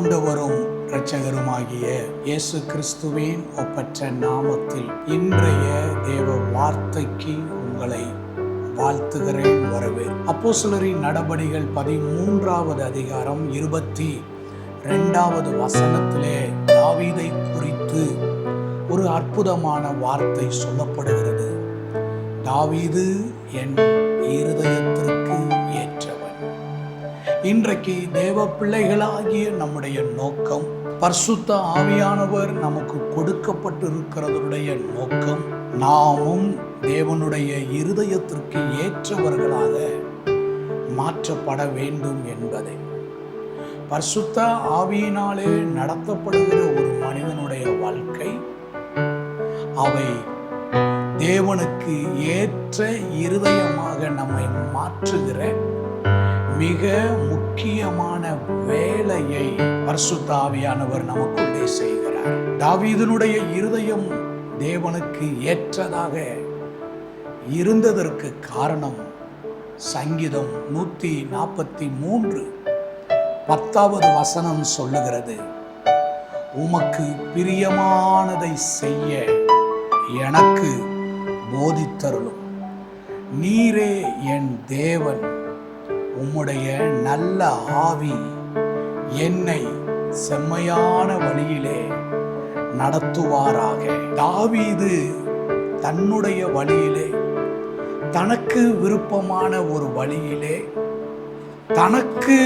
ஆண்டவரும் இரட்சகருமாகிய இயேசு கிறிஸ்துவின் ஒப்பற்ற நாமத்தில் இன்றைய தேவ வார்த்தைக்கு உங்களை வாழ்த்துகிறேன். அப்போஸ்தலரின் நடபடிகள் 13வது அதிகாரம் 22வது வசனத்திலே தாவீதை குறித்து ஒரு அற்புதமான வார்த்தை சொல்லப்படுகிறது. தாவீது என் இருதயத்திற்கு ஏற்றவன். இன்றைக்கு தேவ பிள்ளைகளாகிய நம்முடைய நோக்கம், பரிசுத்த ஆவியானவர் நமக்கு கொடுக்கப்பட்டிருக்கிறதுடைய நோக்கம், நாமும் தேவனுடைய இருதயத்திற்கு ஏற்றவர்களாக மாற்றப்பட வேண்டும் என்பதை. பரிசுத்த ஆவியினாலே நடத்தப்படுகிற ஒரு மனிதனுடைய வாழ்க்கை அவை தேவனுக்கு ஏற்ற இருதயமாக நம்மை மாற்றுகிற மிக முக்கியமான வேலையை பரிசுத்த ஆவியானவர் நமக்குள்ளே செய்கிறார். தாவீதினுடைய இருதயம் தேவனுக்கு ஏற்றதாக இருந்ததற்கு காரணம் சங்கீதம் 143 10வது வசனம் சொல்லுகிறது, உமக்கு பிரியமானதை செய்ய எனக்கு போதித்தருளும், நீரே என் தேவன், உம்முடைய நல்ல ஆவி என்னை செம்மையான வழியிலே நடத்துவாராக. தாவீது தன்னுடைய வழியிலே, தனக்கு விருப்பமான ஒரு வழியிலே, தனக்கு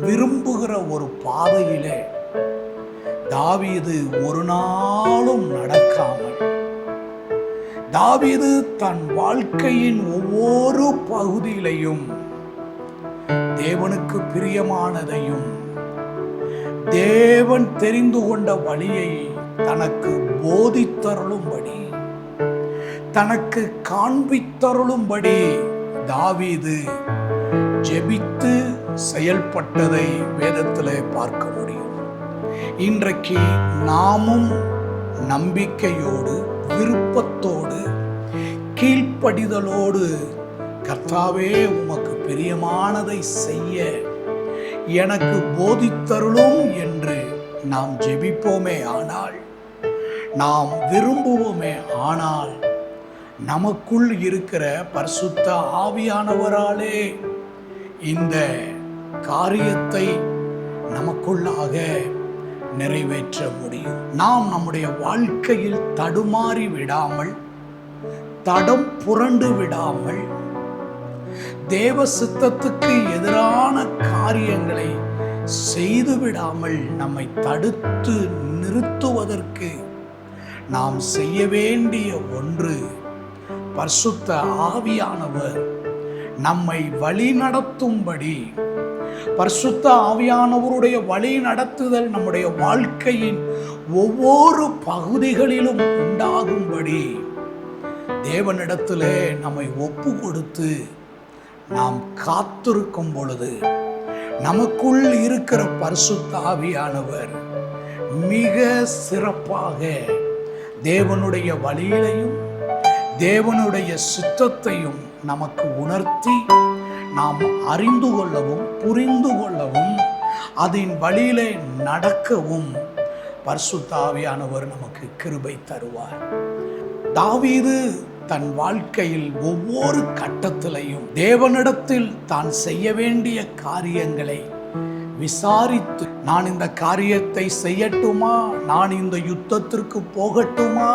விரும்புகிற ஒரு பாதையிலே தாவீது ஒரு நாளும் நடக்காமல், தாவீது தன் வாழ்க்கையின் ஒவ்வொரு பகுதியிலையும் தேவனுக்கு பிரியமானதையும் தேவன் தெரிந்து கொண்ட வழியை தனக்கு போதித்தருளும்படி, தனக்கு காண்பித்தருளும்படி தாவீது ஜெபித்து செயல்பட்டதை வேதத்திலே பார்க்க முடியும். இன்றைக்கு நாமும் நம்பிக்கையோடு, விருப்பத்தோடு, கீழ்ப்படிதலோடு, கர்த்தாவே உமக்கு பிரியமானதை செய்ய எனக்கு போதித்தருளும் என்று நாம் ஜெபிப்போமே ஆனால், நாம் விரும்புவோமே ஆனால், நமக்குள் இருக்கிற பரிசுத்த ஆவியானவராலே இந்த காரியத்தை நமக்குள்ளாக நிறைவேற்ற முடியும். நாம் நம்முடைய வாழ்க்கையில் தடுமாறி விடாமல், தடம் புரண்டு விடாமல், தேவ சித்தத்துக்கு எதிரான காரியங்களை செய்து விடாமல் நம்மை தடுத்து நிறுத்துவதற்கு நாம் செய்ய வேண்டிய ஒன்று, பரிசுத்த ஆவியானவர் நம்மை வழி நடத்தும்படி, பரிசுத்த ஆவியானவருடைய வழி நடத்துதல் நம்முடைய வாழ்க்கையின் ஒவ்வொரு பகுதிகளிலும் உண்டாகும்படி தேவனிடத்திலே நம்மை ஒப்பு கொடுத்து நாம் காத்திருக்கும் பொழுது, நமக்குள் இருக்கிற பரிசுத்த ஆவியானவர் மிக சிறப்பாக தேவனுடைய வழியிலையும் தேவனுடைய சித்தத்தையும் நமக்கு உணர்த்தி நாம் அறிந்து கொள்ளவும், புரிந்து கொள்ளவும், அதன் வழியிலே நடக்கவும் பரிசுத்த ஆவியானவர் நமக்கு கிருபை தருவார். தாவீது தன் வாழ்க்கையில் ஒவ்வொரு கட்டத்திலையும் தேவனிடத்தில் தான் செய்ய வேண்டிய காரியங்களை விசாரித்து, நான் இந்த காரியத்தை செய்யட்டுமா, நான் இந்த யுத்தத்திற்கு போகட்டுமா,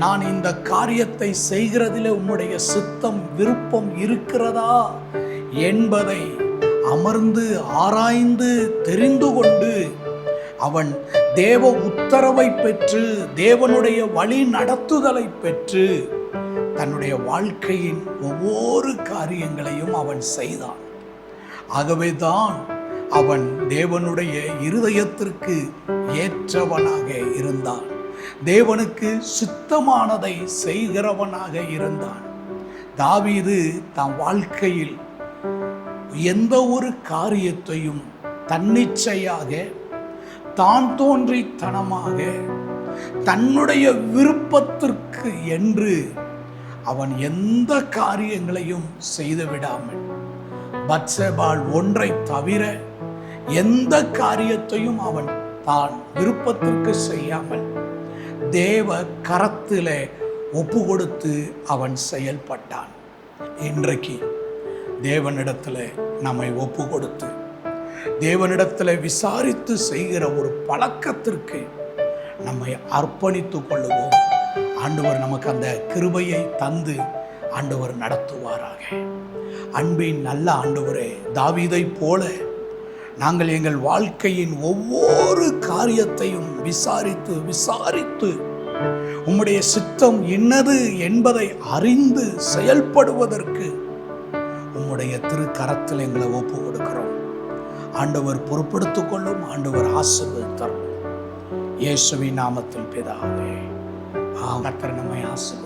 நான் இந்த காரியத்தை செய்கிறதிலே உம்முடைய சித்தம், விருப்பம் இருக்கிறதா என்பதை அமர்ந்து ஆராய்ந்து தெரிந்து கொண்டு அவன் தேவ உத்தரவை பெற்று, தேவனுடைய வழி நடத்துதலை பெற்று தன்னுடைய வாழ்க்கையின் ஒவ்வொரு காரியங்களையும் அவன் செய்தான். ஆகவேதான் அவன் தேவனுடைய இருதயத்திற்கு ஏற்றவனாக இருந்தான், தேவனுக்கு சித்தமானதை செய்கிறவனாக இருந்தான். தாவீது தன் வாழ்க்கையில் எந்த ஒரு காரியத்தையும் தன்னிச்சையாக, தான் தோன்றித்தனமாக, தன்னுடைய விருப்பத்திற்கு என்று அவன் எந்த காரியங்களையும் செய்து விடாமல் பத்சேபாள் ஒன்றை தவிர எந்த காரியத்தையும் அவன் தான் விருப்பத்திற்கு செய்யாமல் தேவ கரத்திலே ஒப்பு கொடுத்து அவன் செயல்பட்டான். இன்றைக்கு தேவனிடத்தில் நம்மை ஒப்பு கொடுத்து தேவனிடத்தில் விசாரித்து செய்கிற ஒரு பழக்கத்திற்கு நம்மை அர்ப்பணித்துக் கொள்ளுவோம். ஆண்டவர் நமக்கு அந்த கிருபையை தந்து ஆண்டவர் நடத்துவாராக. அன்பின் நல்ல ஆண்டவரே, தாவீதை போல நாங்கள் எங்கள் வாழ்க்கையின் ஒவ்வொரு காரியத்தையும் விசாரித்து உம்முடைய சித்தம் என்னது என்பதை அறிந்து செயல்படுவதற்கு உம்முடைய திருக்கரத்தில் எங்களை ஒப்பு கொடுக்கிறோம். ஆண்டவர் பொறுப்படுத்திக் கொள்ளும். ஆண்டவர் ஆசீர்வதித்தருளும். இயேசுவின் நாமத்தில் பிதாவே. கர்த்தர் நம்மை ஆசீர்வதிப்பார்.